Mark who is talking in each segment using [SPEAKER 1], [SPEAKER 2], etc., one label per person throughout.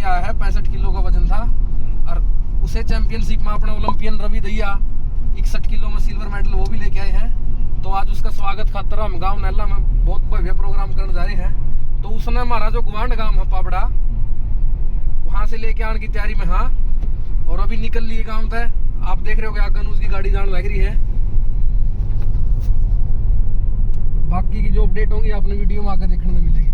[SPEAKER 1] लेके आया है, 65 किलो का वजन था। और उसे चैंपियनशिप में अपने ओलंपियन रवि दैया 61 किलो में सिल्वर मेडल वो भी लेके आए हैं। तो आज उसका स्वागत खातर हम गाँव नहला में बहुत भव्य प्रोग्राम करने जा रहे हैं। तो उसने हमारा जो गुवांड गांव है पाबड़ा, वहां से लेके आने की तैयारी में। हाँ, और अभी निकल लिए गाँव तक। आप देख रहे हो कि आगे उसकी गाड़ी जान लग रही है। बाकी की जो अपडेट होगी आपने वीडियो में आगे देखने में मिलेगी।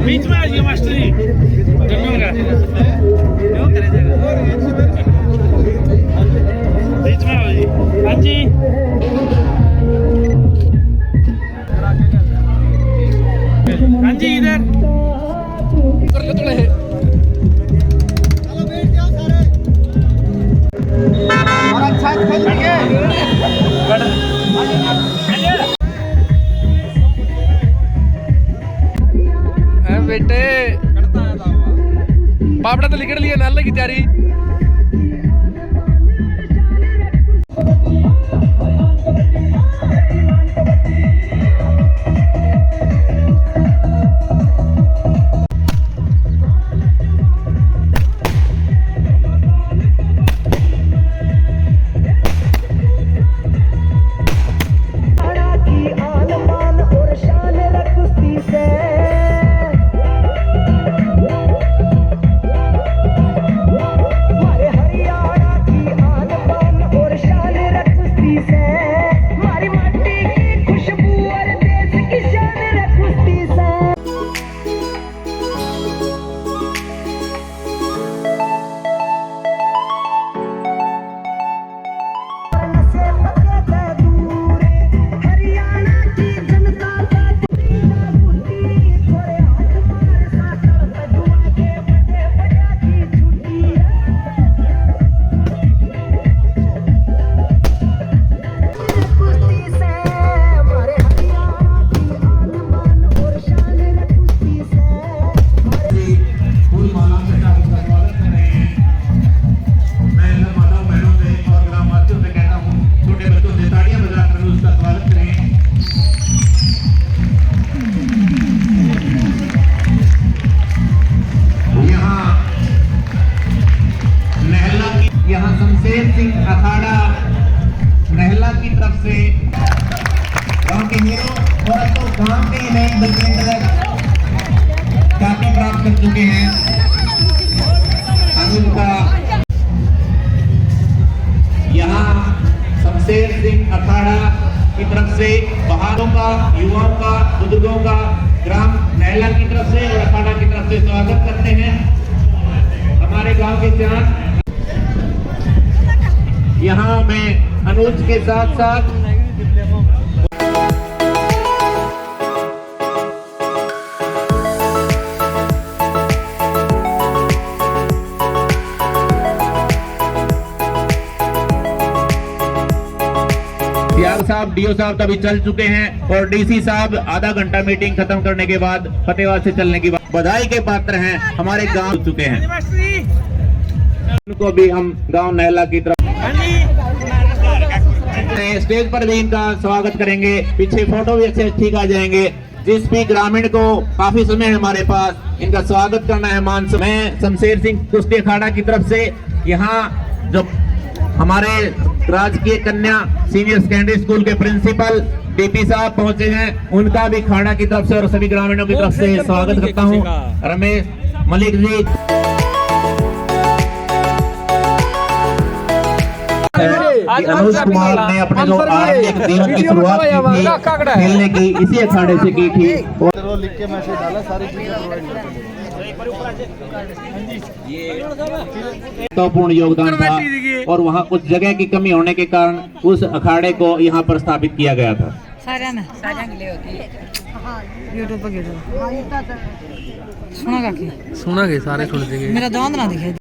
[SPEAKER 2] बीच में आ जाइए मास्टर जी, बीच में आओ जी। हाँ जी, हाँ जी, इधर
[SPEAKER 1] कर ले थोड़े है। और अच्छा खेल बेटे, पापड़ा तो निकल लिया नाले की तैयारी।
[SPEAKER 3] शमशेर सिंह अखाड़ा नहला की तरफ से गांव के हीरो और तो गांव के ही नहीं बल्कि ख्याति प्राप्त कर चुके हैं। उनका यहाँ शमशेर सिंह अखाड़ा की तरफ से बहारों का, युवाओं का, बुजुर्गों का ग्राम नहला की तरफ से और अखाड़ा की तरफ से स्वागत करते हैं। हमारे गांव के जान यहाँ मैं अनुज के साथ साथ साहब, डीओ साहब तभी चल चुके हैं और डीसी साहब आधा घंटा मीटिंग खत्म करने के बाद फतेहाबाद से चलने की बधाई के पात्र हैं। हमारे गांव चुके हैं, उनको भी हम गांव नहला की तरफ स्टेज पर भी इनका स्वागत करेंगे। पीछे फोटो भी अच्छे ठीक आ जाएंगे। जिस भी ग्रामीण को काफी समय हमारे पास इनका स्वागत करना है मान से मैं शमशेर सिंह कुश्ती अखाड़ा की तरफ से यहाँ जो हमारे राजकीय कन्या सीनियर सेकेंडरी स्कूल के प्रिंसिपल डीपी साहब पहुंचे हैं, उनका भी खाड़ा की तरफ से और सभी ग्रामीणों की तरफ से स्वागत करता हूं। रमेश मलिक जी, अनुज कुमार ने अपने जो आर्थिक जीवन की शुरुआत की थी खेलने की इसी अखाड़े से की थी। लिख के मैसेज डाला, सारी चीजें महत्वपूर्ण योगदान था और वहाँ कुछ जगह की कमी होने के कारण उस अखाड़े को यहाँ पर स्थापित किया गया था।
[SPEAKER 4] सारे ने यूट्यूब पर गिर सुना काकी
[SPEAKER 1] सुना के सारे सुन देंगे
[SPEAKER 4] मेरा दांत ना दिखे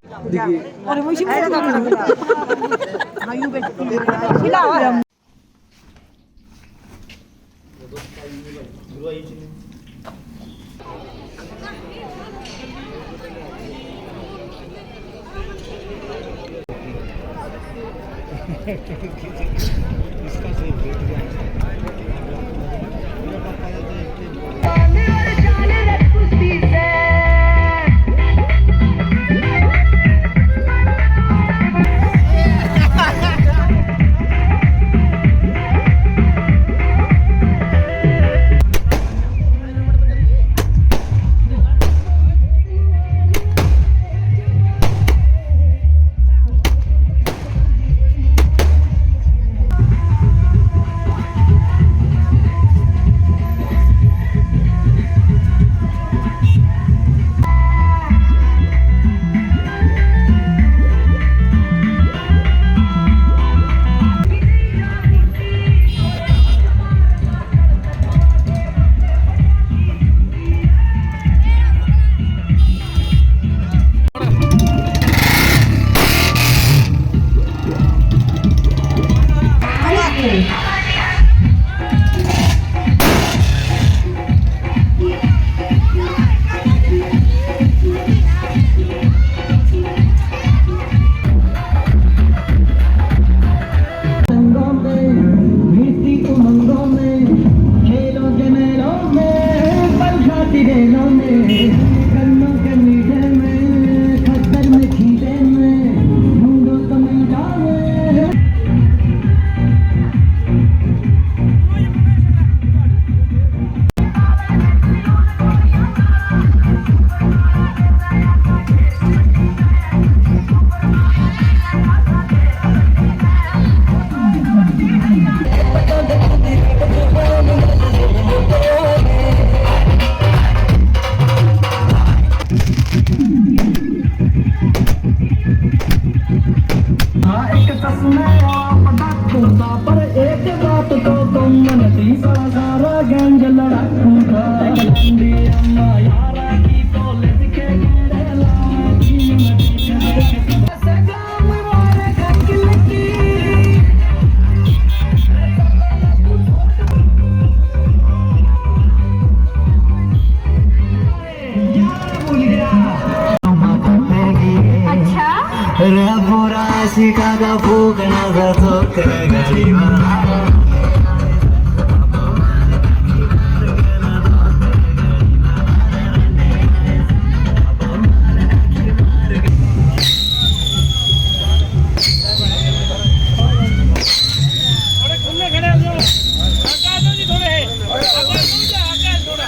[SPEAKER 5] Chicago Book another talk
[SPEAKER 2] थोड़े खुले खड़े हो जाओ आकाश जी थोड़े आकाश जा आकाश थोड़ा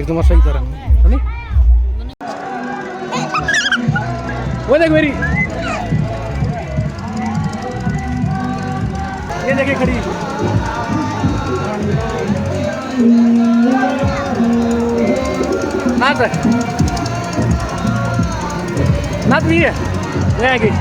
[SPEAKER 1] एकदम सही तरह है नहीं? वो देख मेरी, ये देखे खड़ी नाथ भी है, ले आगे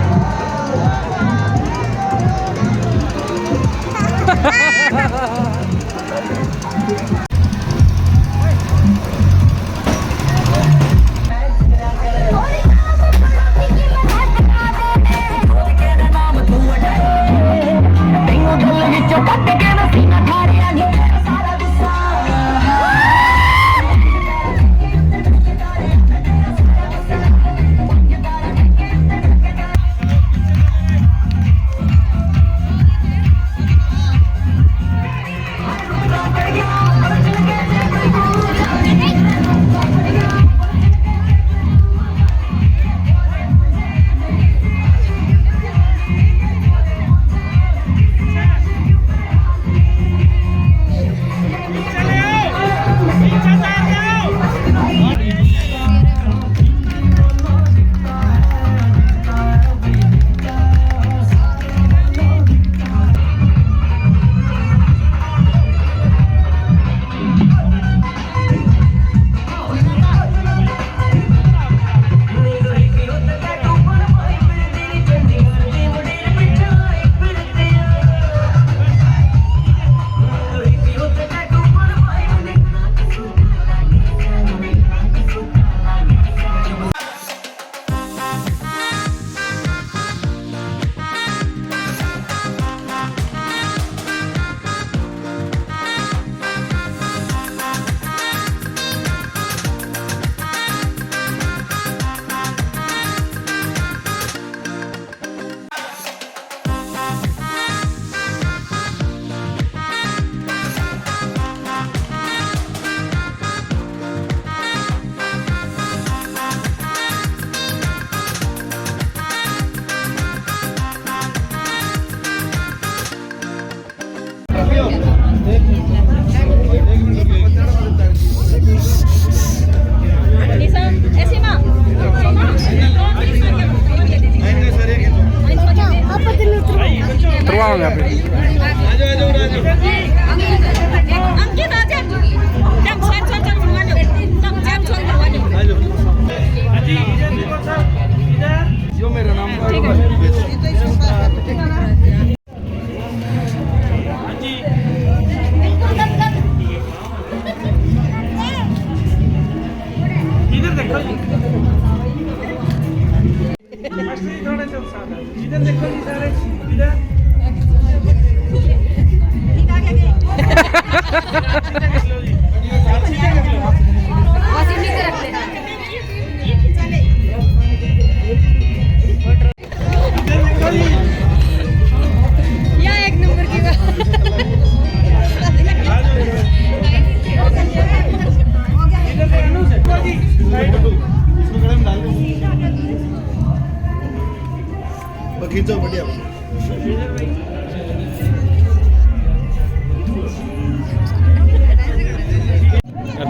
[SPEAKER 6] खींचो बढ़िया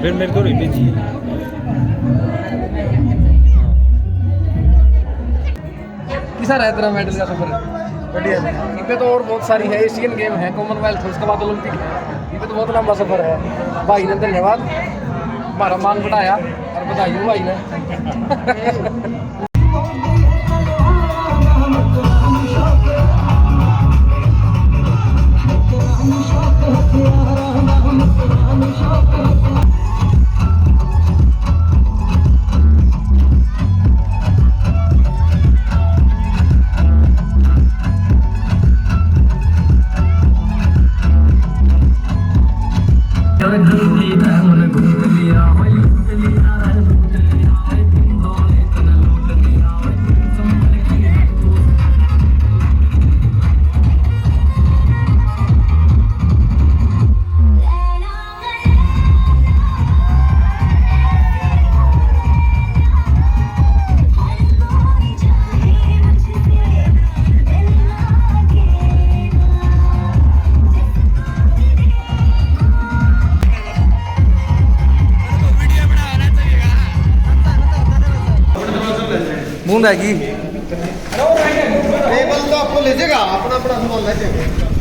[SPEAKER 2] फिर मेरे को रिपीट चाहिए।
[SPEAKER 1] कैसा रहा तेरा मेडल का सफर? बढ़िया। इन पे तो और बहुत सारी है, एशियन गेम है, कॉमनवेल्थ, उसके बाद ओलंपिक है, इन पे तो बहुत लंबा सफर है। भाई ने धन्यवाद, हमारा मान बढ़ाया और बधाई हो भाई ने। बूंद हैगी।
[SPEAKER 6] टेबल तो आपको ले जाएगा, अपना अपना सामान ले जाएगा।